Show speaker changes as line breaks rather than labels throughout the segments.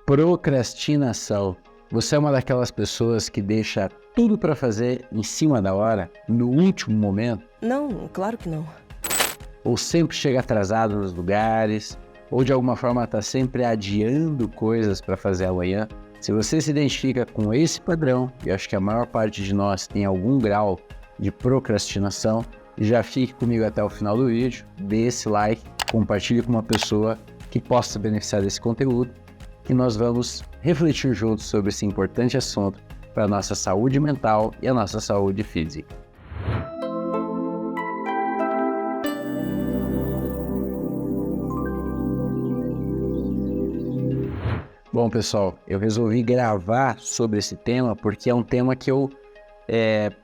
Procrastinação. Você é uma daquelas pessoas que deixa tudo para fazer em cima da hora, no último momento?
Não, claro que não.
Ou sempre chega atrasado nos lugares, ou de alguma forma está sempre adiando coisas para fazer amanhã? Se você se identifica com esse padrão, e acho que a maior parte de nós tem algum grau de procrastinação, já fique comigo até o final do vídeo, dê esse like, compartilhe com uma pessoa que possa beneficiar desse conteúdo, que nós vamos refletir juntos sobre esse importante assunto para a nossa saúde mental e a nossa saúde física. Bom, pessoal, eu resolvi gravar sobre esse tema porque é um tema que eu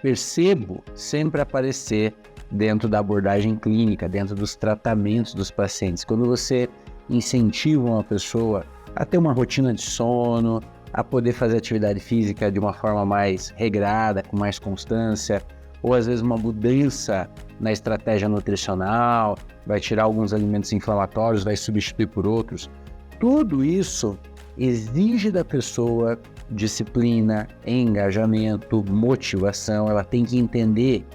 percebo sempre aparecer dentro da abordagem clínica, dentro dos tratamentos dos pacientes. Quando você incentiva uma pessoa a ter uma rotina de sono, a poder fazer atividade física de uma forma mais regrada, com mais constância, ou às vezes uma mudança na estratégia nutricional, vai tirar alguns alimentos inflamatórios, vai substituir por outros. Tudo isso exige da pessoa disciplina, engajamento, motivação. Ela tem que entender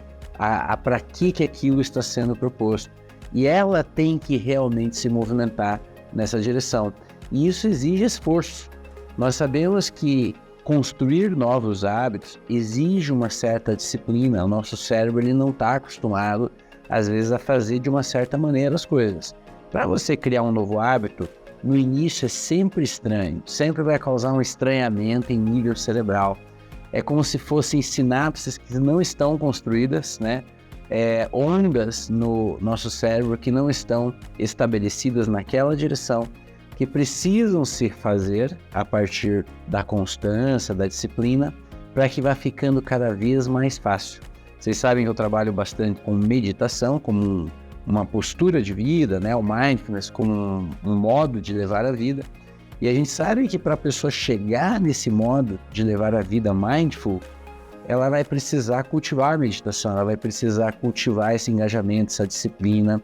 para que aquilo está sendo proposto. E ela tem que realmente se movimentar nessa direção. E isso exige esforço. Nós sabemos que construir novos hábitos exige uma certa disciplina. O nosso cérebro ele não está acostumado, às vezes, a fazer de uma certa maneira as coisas. Para você criar um novo hábito, no início é sempre estranho, sempre vai causar um estranhamento em nível cerebral. É como se fossem sinapses que não estão construídas, né? Ondas no nosso cérebro que não estão estabelecidas naquela direção, que precisam se fazer a partir da constância, da disciplina, para que vá ficando cada vez mais fácil. Vocês sabem que eu trabalho bastante com meditação, como uma postura de vida, né? O mindfulness como um modo de levar a vida. E a gente sabe que para a pessoa chegar nesse modo de levar a vida mindful, ela vai precisar cultivar a meditação, ela vai precisar cultivar esse engajamento, essa disciplina.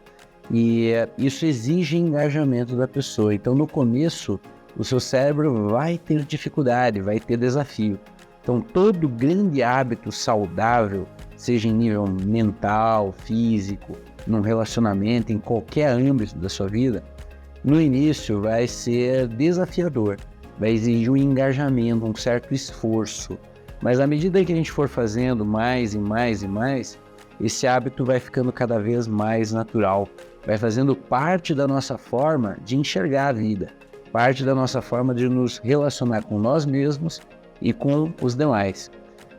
E isso exige engajamento da pessoa. Então, no começo, o seu cérebro vai ter dificuldade, vai ter desafio. Então, todo grande hábito saudável, seja em nível mental, físico, num relacionamento, em qualquer âmbito da sua vida, no início vai ser desafiador, vai exigir um engajamento, um certo esforço. Mas à medida que a gente for fazendo mais e mais e mais, esse hábito vai ficando cada vez mais natural, vai fazendo parte da nossa forma de enxergar a vida, parte da nossa forma de nos relacionar com nós mesmos e com os demais.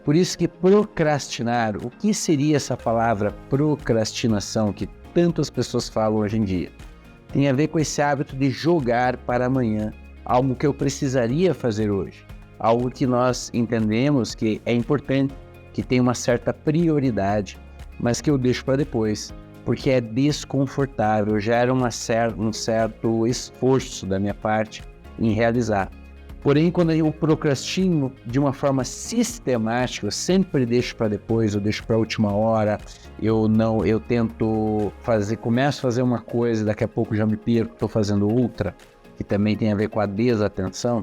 Por isso que procrastinar, o que seria essa palavra procrastinação que tantas pessoas falam hoje em dia? Tem a ver com esse hábito de jogar para amanhã, algo que eu precisaria fazer hoje, algo que nós entendemos que é importante, que tem uma certa prioridade, mas que eu deixo para depois, porque é desconfortável, gera um certo esforço da minha parte em realizar. Porém, quando eu procrastino de uma forma sistemática, eu sempre deixo para depois, eu deixo para a última hora, eu tento começo a fazer uma coisa, daqui a pouco já me perco, estou fazendo outra, que também tem a ver com a desatenção.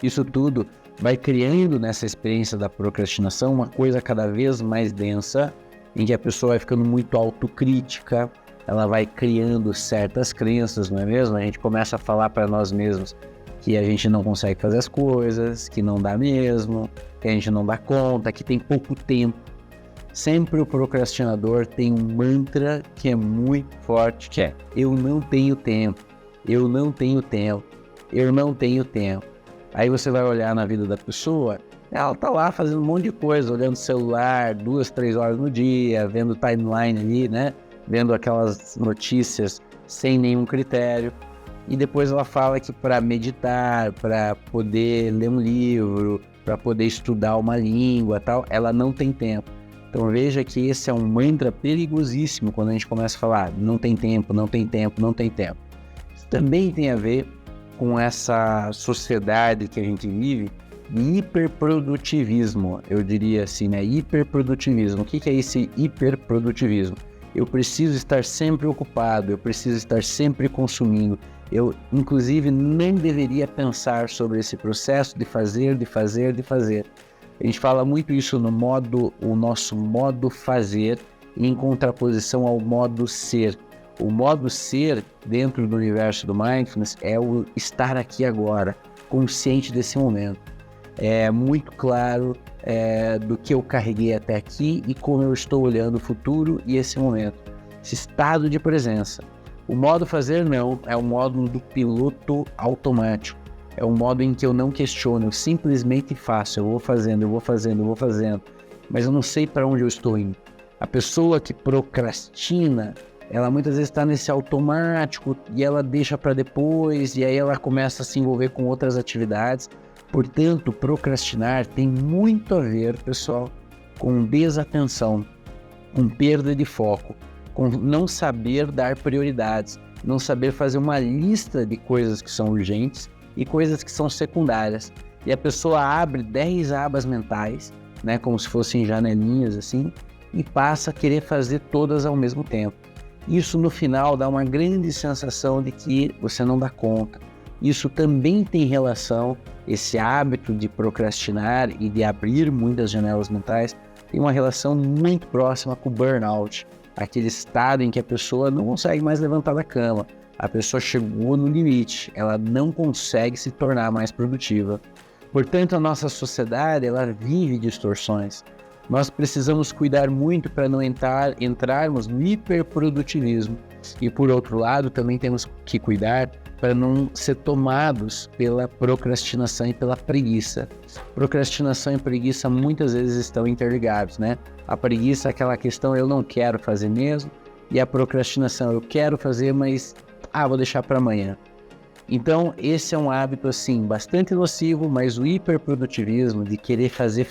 Isso tudo vai criando nessa experiência da procrastinação uma coisa cada vez mais densa, em que a pessoa vai ficando muito autocrítica, ela vai criando certas crenças, não é mesmo? A gente começa a falar para nós mesmos que a gente não consegue fazer as coisas, que não dá mesmo, que a gente não dá conta, que tem pouco tempo. Sempre o procrastinador tem um mantra que é muito forte, que é: eu não tenho tempo, eu não tenho tempo, eu não tenho tempo. Aí você vai olhar na vida da pessoa, ela tá lá fazendo um monte de coisa, olhando o celular 2, 3 horas no dia, vendo timeline ali, né? Vendo aquelas notícias sem nenhum critério. E depois ela fala que para meditar, para poder ler um livro, para poder estudar uma língua, tal, ela não tem tempo. Então veja que esse é um mantra perigosíssimo quando a gente começa a falar não tem tempo, não tem tempo, não tem tempo. Isso também tem a ver com essa sociedade que a gente vive de hiperprodutivismo, eu diria assim, né? Hiperprodutivismo. O que é esse hiperprodutivismo? eu preciso estar sempre ocupado, eu preciso estar sempre consumindo. Eu, inclusive, nem deveria pensar sobre esse processo de fazer. A gente fala muito isso no nosso modo fazer, em contraposição ao modo ser. O modo ser, dentro do universo do Mindfulness, é o estar aqui agora, consciente desse momento. É muito claro do que eu carreguei até aqui e como eu estou olhando o futuro e esse momento. Esse estado de presença. O modo fazer não, é o modo do piloto automático. É o modo em que eu não questiono, eu simplesmente faço, eu vou fazendo, mas eu não sei para onde eu estou indo. A pessoa que procrastina, ela muitas vezes está nesse automático e ela deixa para depois e aí ela começa a se envolver com outras atividades. Portanto, procrastinar tem muito a ver, pessoal, com desatenção, com perda de foco, com não saber dar prioridades, não saber fazer uma lista de coisas que são urgentes e coisas que são secundárias. E a pessoa abre 10 abas mentais, né, como se fossem janelinhas assim, e passa a querer fazer todas ao mesmo tempo. Isso no final dá uma grande sensação de que você não dá conta. Isso também tem relação, esse hábito de procrastinar e de abrir muitas janelas mentais, tem uma relação muito próxima com o burnout. Aquele estado em que a pessoa não consegue mais levantar da cama, a pessoa chegou no limite, ela não consegue se tornar mais produtiva. Portanto, a nossa sociedade, ela vive distorções. Nós precisamos cuidar muito para não entrarmos no hiperprodutivismo. E por outro lado, também temos que cuidar para não ser tomados pela procrastinação e pela preguiça. Procrastinação e preguiça muitas vezes estão interligados, né? A preguiça é aquela questão, eu não quero fazer mesmo, e a procrastinação, eu quero fazer, mas vou deixar para amanhã. Então, esse é um hábito, assim, bastante nocivo, mas o hiperprodutivismo de querer fazer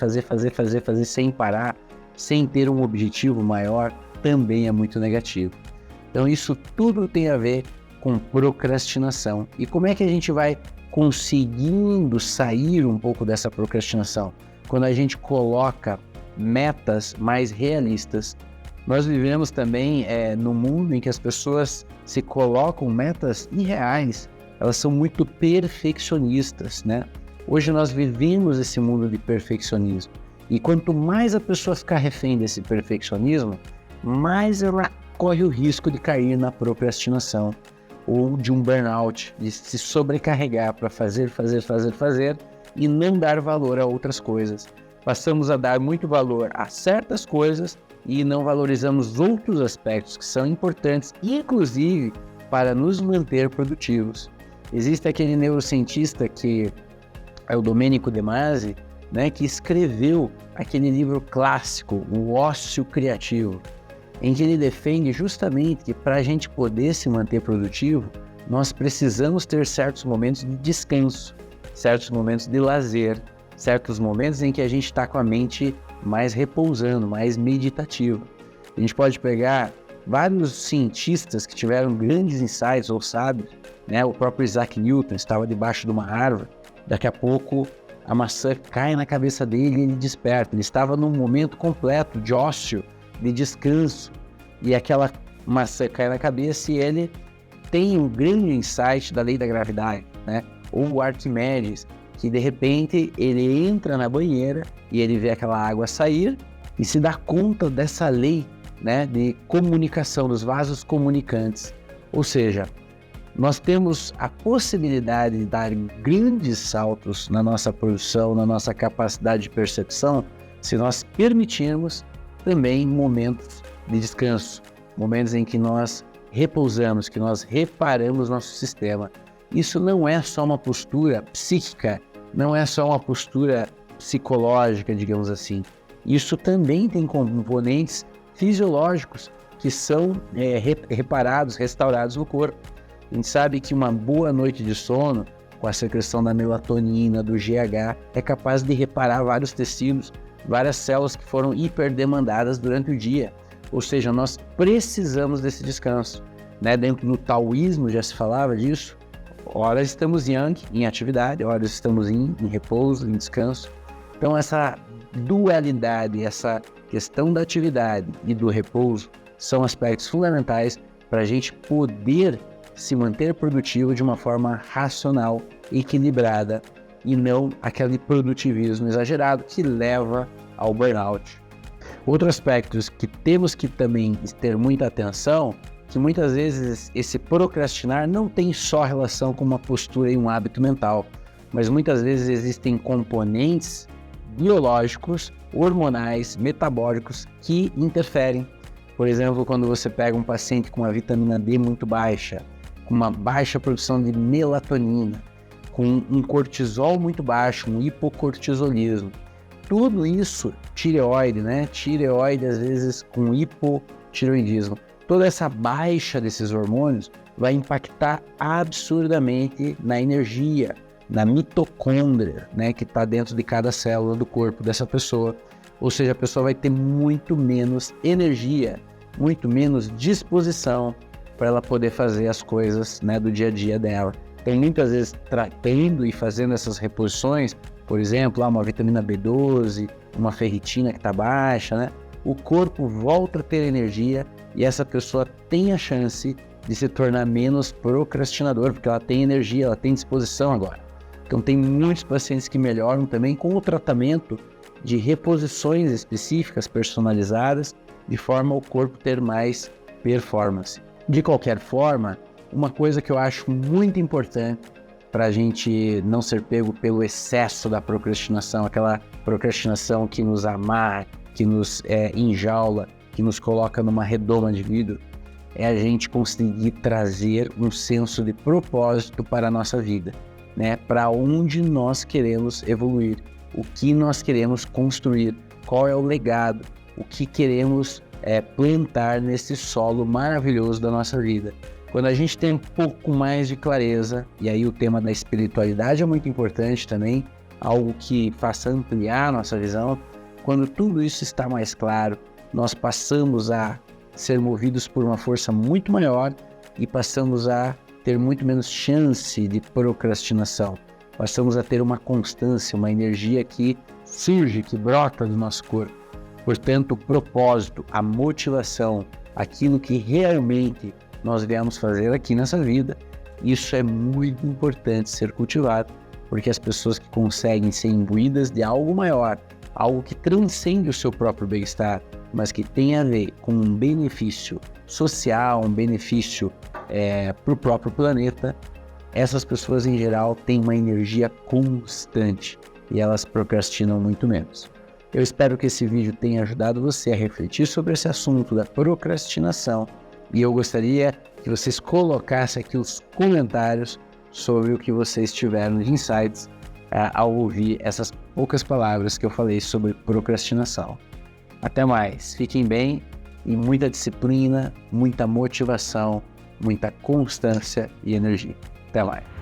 sem parar, sem ter um objetivo maior, também é muito negativo. Então, isso tudo tem a ver com procrastinação. E como é que a gente vai conseguindo sair um pouco dessa procrastinação? Quando a gente coloca metas mais realistas. Nós vivemos também num mundo em que as pessoas se colocam metas irreais. Elas são muito perfeccionistas, né? Hoje nós vivemos esse mundo de perfeccionismo. E quanto mais a pessoa ficar refém desse perfeccionismo, mais ela corre o risco de cair na procrastinação ou de um burnout, de se sobrecarregar para fazer e não dar valor a outras coisas. Passamos a dar muito valor a certas coisas e não valorizamos outros aspectos que são importantes, inclusive para nos manter produtivos. Existe aquele neurocientista que é o Domenico De Masi, né, que escreveu aquele livro clássico, O Ócio Criativo, em que ele defende justamente que para a gente poder se manter produtivo, nós precisamos ter certos momentos de descanso, certos momentos de lazer, certos momentos em que a gente está com a mente mais repousando, mais meditativa. A gente pode pegar vários cientistas que tiveram grandes insights ou sábios, né? O próprio Isaac Newton estava debaixo de uma árvore, daqui a pouco a maçã cai na cabeça dele e ele desperta. Ele estava num momento completo de ócio, de descanso, e aquela maçã cai na cabeça e ele tem um grande insight da lei da gravidade, né? Ou o Arquimedes, que de repente ele entra na banheira e ele vê aquela água sair e se dá conta dessa lei, né, de comunicação, dos vasos comunicantes. Ou seja, nós temos a possibilidade de dar grandes saltos na nossa produção, na nossa capacidade de percepção, se nós permitirmos também momentos de descanso, momentos em que nós repousamos, que nós reparamos nosso sistema. Isso não é só uma postura psíquica, não é só uma postura psicológica, digamos assim. Isso também tem componentes fisiológicos que são reparados, restaurados no corpo. A gente sabe que uma boa noite de sono, com a secreção da melatonina, do GH, é capaz de reparar vários tecidos, várias células que foram hiperdemandadas durante o dia. Ou seja, nós precisamos desse descanso, né? Dentro do taoísmo já se falava disso. Ora estamos yang, em atividade, ora estamos yin, em repouso, em descanso. Então essa dualidade, essa questão da atividade e do repouso são aspectos fundamentais para a gente poder se manter produtivo de uma forma racional, equilibrada e não aquele produtivismo exagerado que leva ao burnout. Outro aspecto que temos que também ter muita atenção, que muitas vezes esse procrastinar não tem só relação com uma postura e um hábito mental, mas muitas vezes existem componentes biológicos, hormonais, metabólicos que interferem. Por exemplo, quando você pega um paciente com uma vitamina D muito baixa, com uma baixa produção de melatonina, com um cortisol muito baixo, um hipocortisolismo, tudo isso, tireoide, né? Tireoide às vezes com hipotireoidismo. Toda essa baixa desses hormônios vai impactar absurdamente na energia, na mitocôndria, né? Que está dentro de cada célula do corpo dessa pessoa. Ou seja, a pessoa vai ter muito menos energia, muito menos disposição para ela poder fazer as coisas, né, do dia a dia dela. Então, muitas vezes, tratando e fazendo essas reposições, por exemplo, uma vitamina B12, uma ferritina que está baixa, né? O corpo volta a ter energia e essa pessoa tem a chance de se tornar menos procrastinador, porque ela tem energia, ela tem disposição agora. Então, tem muitos pacientes que melhoram também com o tratamento de reposições específicas, personalizadas, de forma ao corpo ter mais performance. De qualquer forma, uma coisa que eu acho muito importante para a gente não ser pego pelo excesso da procrastinação, aquela procrastinação que nos amarra, que nos enjaula, que nos coloca numa redoma de vidro, é a gente conseguir trazer um senso de propósito para a nossa vida, né? Para onde nós queremos evoluir, o que nós queremos construir, qual é o legado, o que queremos plantar nesse solo maravilhoso da nossa vida. Quando a gente tem um pouco mais de clareza, e aí o tema da espiritualidade é muito importante também, algo que faça ampliar a nossa visão, quando tudo isso está mais claro, nós passamos a ser movidos por uma força muito maior e passamos a ter muito menos chance de procrastinação. Passamos a ter uma constância, uma energia que surge, que brota do nosso corpo. Portanto, o propósito, a motivação, aquilo que realmente nós viemos fazer aqui nessa vida, isso é muito importante ser cultivado, porque as pessoas que conseguem ser imbuídas de algo maior, algo que transcende o seu próprio bem-estar, mas que tem a ver com um benefício social, um benefício para o próprio planeta, essas pessoas em geral têm uma energia constante e elas procrastinam muito menos. Eu espero que esse vídeo tenha ajudado você a refletir sobre esse assunto da procrastinação e eu gostaria que vocês colocassem aqui os comentários sobre o que vocês tiveram de insights ao ouvir essas poucas palavras que eu falei sobre procrastinação. Até mais, fiquem bem e muita disciplina, muita motivação, muita constância e energia. Até mais.